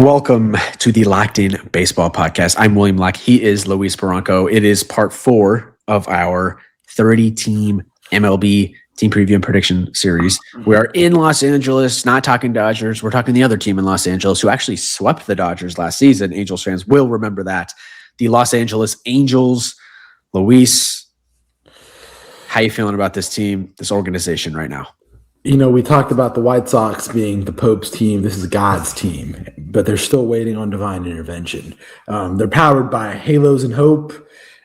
Welcome to the Locked In Baseball Podcast. I'm William Locke. He is Luis Barranco. It is part 4 of our 30-team MLB team preview and prediction series. We are in Los Angeles, not talking Dodgers. We're talking the other team in Los Angeles who actually swept the Dodgers last season. Angels fans will remember that. The Los Angeles Angels. Luis, how you feeling about this team, this organization right now? You know, we talked about the White Sox being the Pope's team. This is God's team, but they're still waiting on divine intervention. They're powered by halos and hope,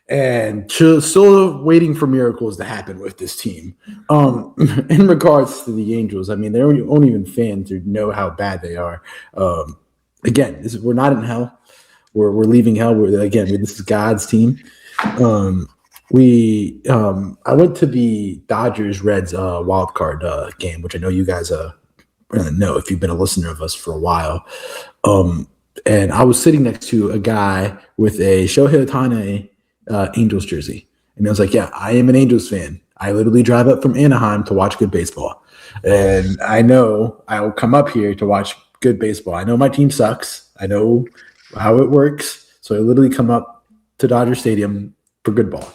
and still waiting for miracles to happen with this team. In regards to the Angels, I mean, they're only even fans who know how bad they are. Again, we're not in hell. We're leaving hell. This is God's team. I went to the Dodgers-Reds wild card game, which I know you guys know if you've been a listener of us for a while. And I was sitting next to a guy with a Shohei Ohtani Angels jersey. And I was like, yeah, I am an Angels fan. I literally drive up from Anaheim to watch good baseball. And I know I will come up here to watch good baseball. I know my team sucks. I know how it works. So I literally come up to Dodger Stadium for good ball.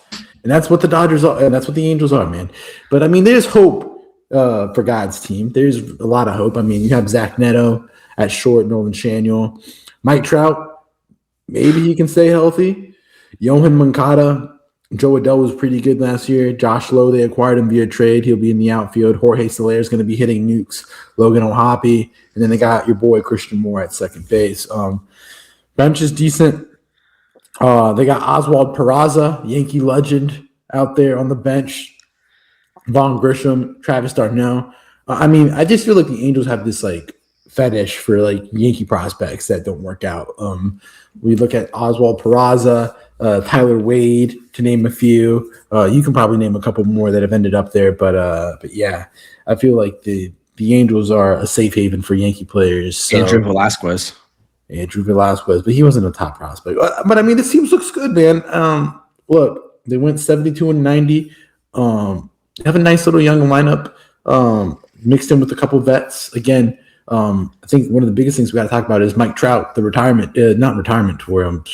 And that's what the Dodgers are, and that's what the Angels are, man. But, I mean, there's hope for God's team. There's a lot of hope. I mean, you have Zach Neto at short, Nolan Schanuel. Mike Trout, maybe he can stay healthy. Yohan Moncada, Joe Adell was pretty good last year. Josh Lowe, they acquired him via trade. He'll be in the outfield. Jorge Soler is going to be hitting nukes. Logan O'Hoppe. And then they got your boy Christian Moore at second base. Bench is decent. They got Oswald Peraza, Yankee legend, out there on the bench. Vaughn Grissom, Travis d'Arnaud. I mean, I just feel like the Angels have this like fetish for like Yankee prospects that don't work out. We look at Oswald Peraza, Tyler Wade, to name a few. You can probably name a couple more that have ended up there, but yeah, I feel like the Angels are a safe haven for Yankee players. So. Andrew Velasquez, but he wasn't a top prospect. But I mean, this team looks good, man. Look, they went 72-90. They have a nice little young lineup, mixed in with a couple vets. Again, I think one of the biggest things we got to talk about is Mike Trout, the retirement, not retirement to where I'm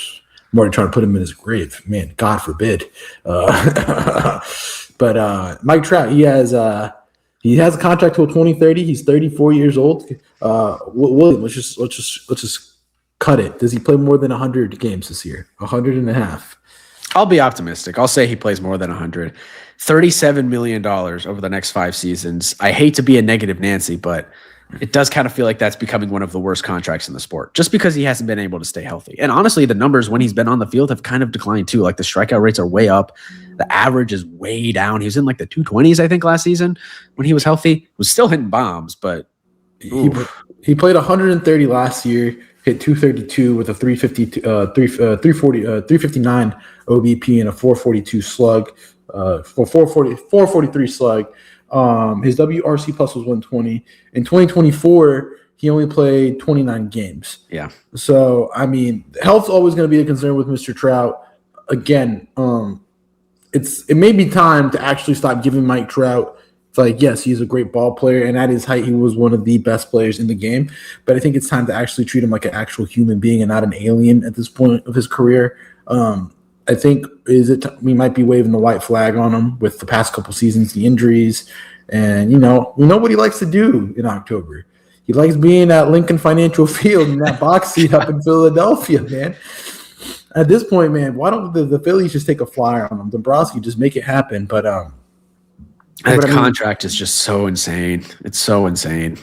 already trying to put him in his grave. Man, God forbid. But Mike Trout, he has a contract till 2030. He's 34 years old. William, let's just cut it. Does he play more than 100 games this year? 100.5. I'll be optimistic. I'll say he plays more than 100. $37 million over the next 5 seasons. I hate to be a negative Nancy, but it does kind of feel like that's becoming one of the worst contracts in the sport just because he hasn't been able to stay healthy. And honestly, the numbers when he's been on the field have kind of declined too. Like the strikeout rates are way up. The average is way down. He was in like the 220s, I think, last season when he was healthy. He was still hitting bombs, but he played 130 last year. Hit 232 with a 359 OBP and a 442 slug, 443 slug. His WRC plus was 120. In 2024, he only played 29 games. Yeah. So, I mean, health's always going to be a concern with Mr. Trout. Again, it may be time to actually stop giving Mike Trout. Like, yes, he's a great ball player, and at his height, he was one of the best players in the game. But I think it's time to actually treat him like an actual human being and not an alien at this point of his career. I think we might be waving the white flag on him with the past couple seasons, the injuries, and we know what he likes to do in October. He likes being at Lincoln Financial Field in that box seat up in Philadelphia, man. At this point, man, why don't the Phillies just take a flyer on him? Dombrowski, just make it happen, but that contract is just so insane. It's so insane.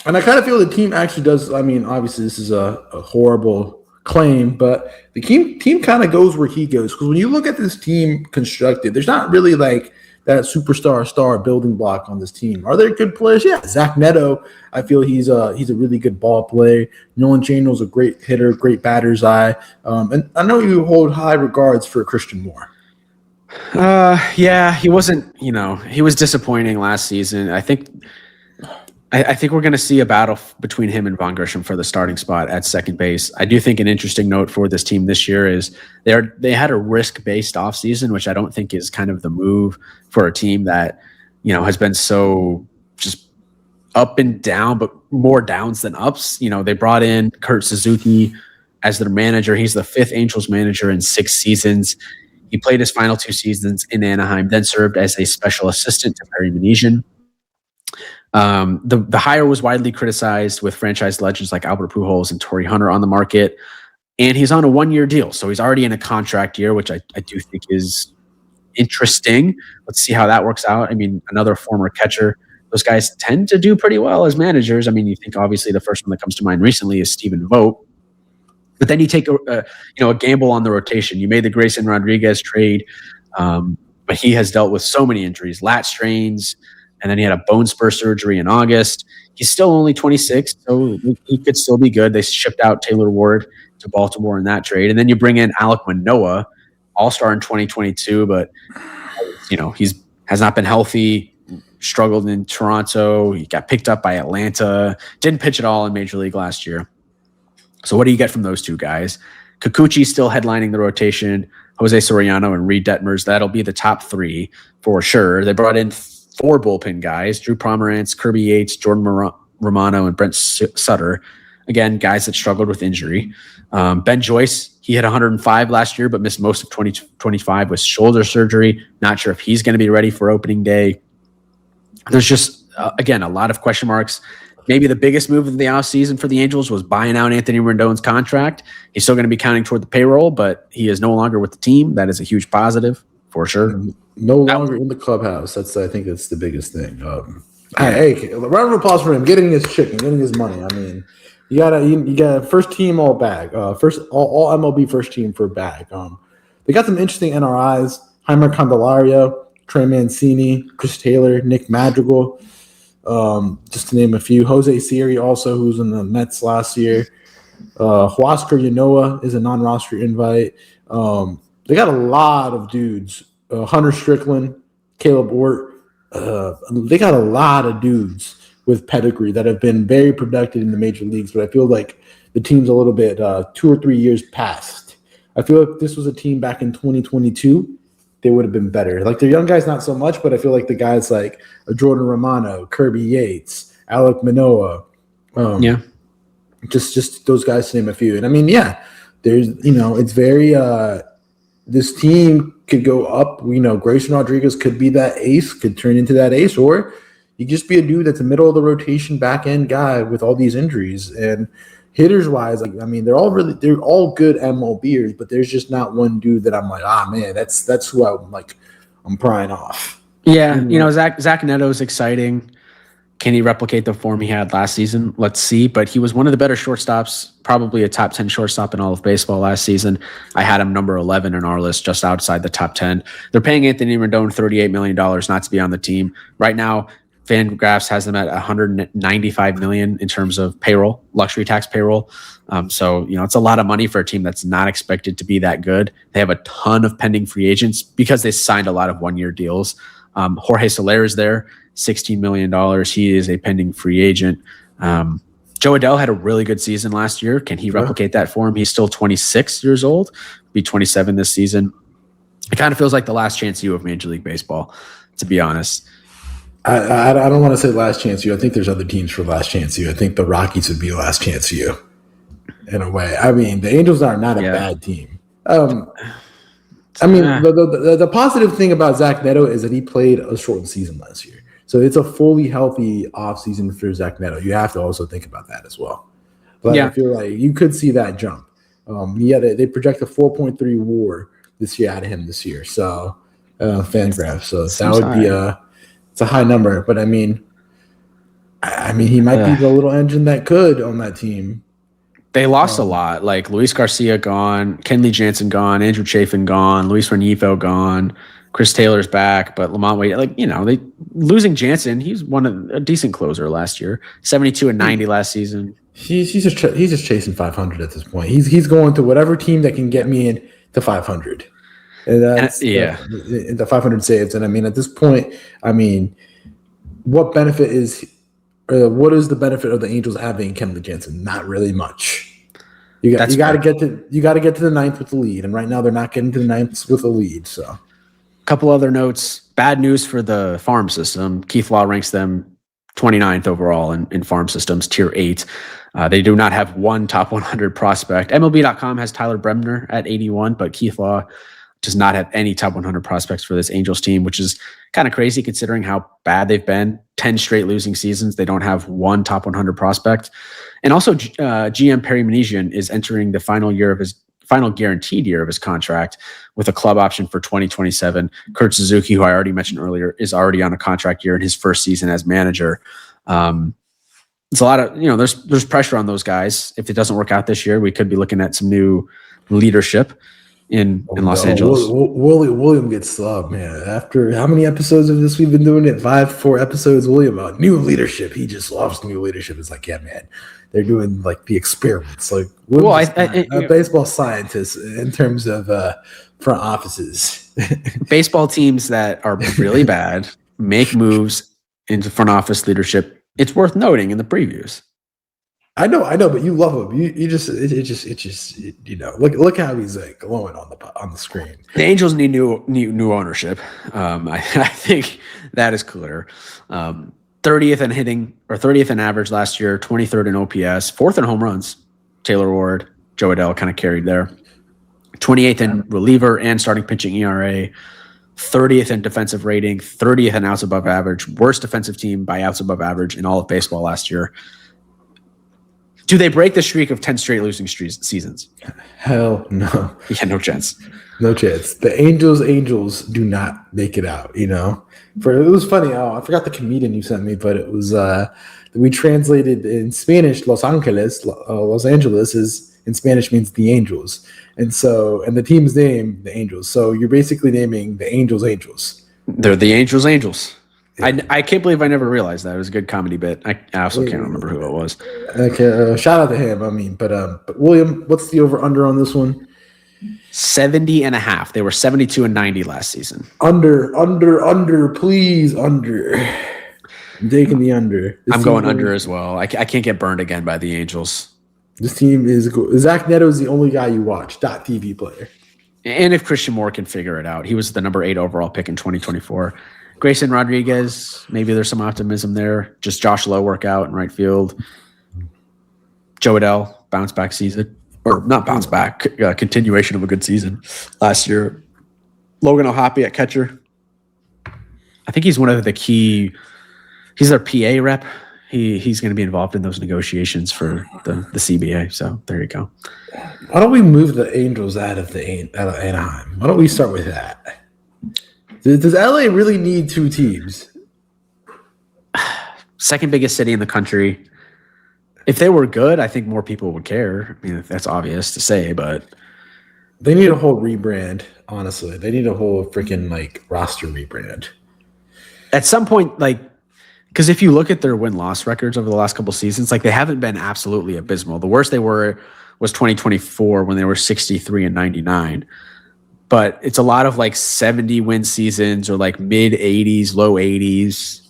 And I kind of feel the team actually does. I mean, obviously, this is a horrible claim, but the team kind of goes where he goes. Because when you look at this team constructed, there's not really like that star building block on this team. Are there good players? Yeah, Zach Neto, I feel he's a really good ball player. Nolan Schanuel's a great hitter, great batter's eye. And I know you hold high regards for Christian Moore. Yeah, he wasn't, he was disappointing last season. I think we're going to see a battle between him and Vaughn Grissom for the starting spot at second base. I do think an interesting note for this team this year is they had a risk-based offseason, which I don't think is kind of the move for a team that, has been so just up and down, but more downs than ups. You know, they brought in Kurt Suzuki as their manager. He's the 5th Angels manager in 6 seasons. He played his final 2 seasons in Anaheim, then served as a special assistant to Perry Minasian. The hire was widely criticized, with franchise legends like Albert Pujols and Torrey Hunter on the market. And he's on a 1-year deal, so he's already in a contract year, which I do think is interesting. Let's see how that works out. I mean, another former catcher. Those guys tend to do pretty well as managers. I mean, you think obviously the first one that comes to mind recently is Stephen Vogt. But then you take a gamble on the rotation. You made the Grayson Rodriguez trade, but he has dealt with so many injuries, lat strains, and then he had a bone spur surgery in August. He's still only 26, so he could still be good. They shipped out Taylor Ward to Baltimore in that trade. And then you bring in Alek Manoah, all-star in 2022, but has not been healthy, struggled in Toronto. He got picked up by Atlanta, didn't pitch at all in Major League last year. So what do you get from those 2 guys? Kikuchi still headlining the rotation, Jose Soriano and Reed Detmers. That'll be the top 3 for sure. They brought in 4 bullpen guys, Drew Pomerantz, Kirby Yates, Jordan Romano, and Brent Sutter. Again, guys that struggled with injury. Ben Joyce, he hit 105 last year, but missed most of 2025 with shoulder surgery. Not sure if he's going to be ready for opening day. There's just, again, a lot of question marks. Maybe the biggest move of the offseason for the Angels was buying out Anthony Rendon's contract. He's still going to be counting toward the payroll, but he is no longer with the team. That is a huge positive for sure. No longer in the clubhouse. I think that's the biggest thing. Hey, round of applause for him getting his chicken, getting his money. I mean, you got first team all bag, first all MLB first team for a bag. They got some interesting NRIs: Heimer Candelario, Trey Mancini, Chris Taylor, Nick Madrigal, just to name a few. Jose Siri also, who's in the Mets last year. Huascar Yanoa is a non-roster invite. They got a lot of dudes. Hunter Strickland, Caleb Ort. They got a lot of dudes with pedigree that have been very productive in the major leagues, but I feel like the team's a little bit 2 or 3 years past. I feel like this was a team back in 2022, they would have been better. Like their young guys, not so much, but I feel like the guys like Jordan Romano, Kirby Yates, Alek Manoah, just those guys to name a few. And I mean, there's it's very this team could go up. Grayson Rodriguez could be that ace, could turn into that ace, or you just be a dude that's a middle of the rotation back end guy with all these injuries. And hitters wise, they're all good MLBers, but there's just not one dude that I'm like, man, that's who I'm prying off. Yeah, Zach Neto is exciting. Can he replicate the form he had last season? Let's see. But he was one of the better shortstops, probably a top 10 shortstop in all of baseball last season. I had him number 11 in our list, just outside the top 10. They're paying Anthony Rendon $38 million not to be on the team. Right now, Fangraphs has them at $195 million in terms of payroll, luxury tax payroll. So it's a lot of money for a team that's not expected to be that good. They have a ton of pending free agents because they signed a lot of 1-year deals. Jorge Soler is there, $16 million. He is a pending free agent. Joe Adell had a really good season last year. Can he replicate that for him? He's still 26 years old, be 27 this season. It kind of feels like the last chance you of Major League Baseball, to be honest. I don't want to say last chance you. I think there's other teams for last chance you. I think the Rockies would be last chance you, in a way. I mean, the Angels are not a bad team. The positive thing about Zach Neto is that he played a shortened season last year. So it's a fully healthy offseason for Zach Neto. You have to also think about that as well. But I feel like you could see that jump. They project a 4.3 WAR this year out of him this year. So Fangraphs. So that would be it's a high number. But I mean, he might be the little engine that could on that team. They lost a lot. Like Luis Garcia gone, Kenley Jansen gone, Andrew Chafin gone, Luis Rengifo gone, Chris Taylor's back, but Lamont Wade, they losing Jansen. He's a decent closer last year, 72 and 90 last season. He's just chasing 500 at this point. He's going to whatever team that can get me in to 500. And that's the 500 saves. And at this point, what is the benefit of the Angels having Kenley Jansen? Not really much. You got to get to the ninth with the lead, and right now they're not getting to the ninth with the lead. So, a couple other notes. Bad news for the farm system. Keith Law ranks them 29th overall in farm systems, tier 8. They do not have one top 100 prospect. MLB.com has Tyler Bremner at 81, but Keith Law does not have any top 100 prospects for this Angels team, which is kind of crazy considering how bad they've been. 10 straight losing seasons. They don't have one top 100 prospect. And also GM Perry Manesian is entering the final guaranteed year of his contract with a club option for 2027. Kurt Suzuki, who I already mentioned earlier, is already on a contract year in his first season as manager. It's a lot of, there's pressure on those guys. If it doesn't work out this year, we could be looking at some new leadership in Los Angeles. William gets subbed, man. After how many episodes of this we've been doing it? 4 episodes. William, new leadership. He just loves new leadership. It's like, yeah, man, they're doing like the experiments. Like, a baseball scientist in terms of front offices. Baseball teams that are really bad make moves into front office leadership. It's worth noting in the previews. I know, but you love him. Look how he's like glowing on the screen. The Angels need new ownership. I think that is clear. 30th in hitting or 30th in average last year, 23rd in OPS, 4th in home runs. Taylor Ward, Joe Adell kind of carried there. 28th in reliever and starting pitching ERA. 30th in defensive rating, 30th in outs above average, worst defensive team by outs above average in all of baseball last year. Do they break the streak of 10 straight losing seasons? Hell no. Yeah, no chance. No chance. The Angels do not make it out, It was funny. I forgot the comedian you sent me, but it was we translated in Spanish Los Angeles is in Spanish means the Angels. And the team's name, the Angels. So you're basically naming the Angels. They're the Angels. Yeah. I can't believe I never realized that. It was a good comedy bit. I also can't remember who it was. Okay, shout out to him. But William, what's the over/under on this one? 70.5. They were 72 and 90 last season. Under, please, under. I'm taking the under. I'm going under as well. I can't get burned again by the Angels. This team is – Zach Neto is the only guy you watch, .TV player. And if Christian Moore can figure it out. He was the number 8 overall pick in 2024. Grayson Rodriguez, maybe there's some optimism there. Just Josh Lowe work out in right field. Joe Adell, bounce back season. Or not bounce back, continuation of a good season last year. Logan O'Hoppe at catcher. I think he's one of the key – he's their PA rep. He's going to be involved in those negotiations for the CBA. So there you go. Why don't we move the Angels out of Anaheim? Why don't we start with that? Does LA really need 2 teams? Second biggest city in the country. If they were good, I think more people would care. I mean, that's obvious to say, but they need a whole rebrand. Honestly, they need a whole freaking roster rebrand. At some point, because if you look at their win-loss records over the last couple seasons, they haven't been absolutely abysmal. The worst they were was 2024 when they were 63 and 99. But it's a lot of 70-win seasons or mid-80s, low 80s.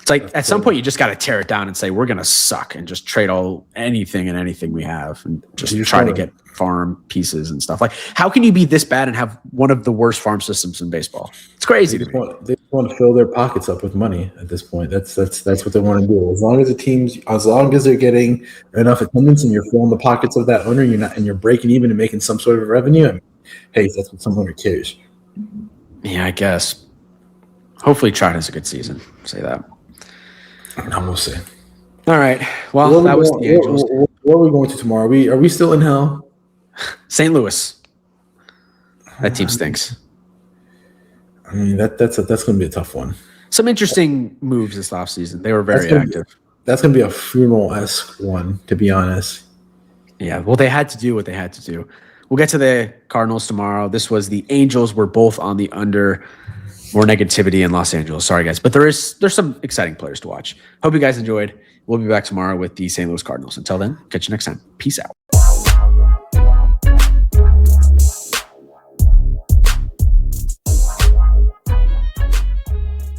It's at some point you just got to tear it down and say we're going to suck and just trade anything we have and just try to get farm pieces and stuff. How can you be this bad and have one of the worst farm systems in baseball? It's crazy. They just want to fill their pockets up with money at this point. That's what they want to do. As long as they're getting enough attendance and you're filling the pockets of that owner, and you're breaking even and making some sort of revenue. Hey, that's what some owner cares. Yeah, I guess. Hopefully, Trout has a good season. Say that. No, we'll see. All right. Well, that was the Angels. Where are we going to tomorrow? Are we still in hell? St. Louis. That team stinks. I mean, that's going to be a tough one. Some interesting moves this offseason. They were very active. That's going to be a funeral-esque one, to be honest. Yeah, well, they had to do what they had to do. We'll get to the Cardinals tomorrow. This was the Angels. We're both on the under. More negativity in Los Angeles. Sorry, guys. But there's some exciting players to watch. Hope you guys enjoyed. We'll be back tomorrow with the St. Louis Cardinals. Until then, catch you next time. Peace out.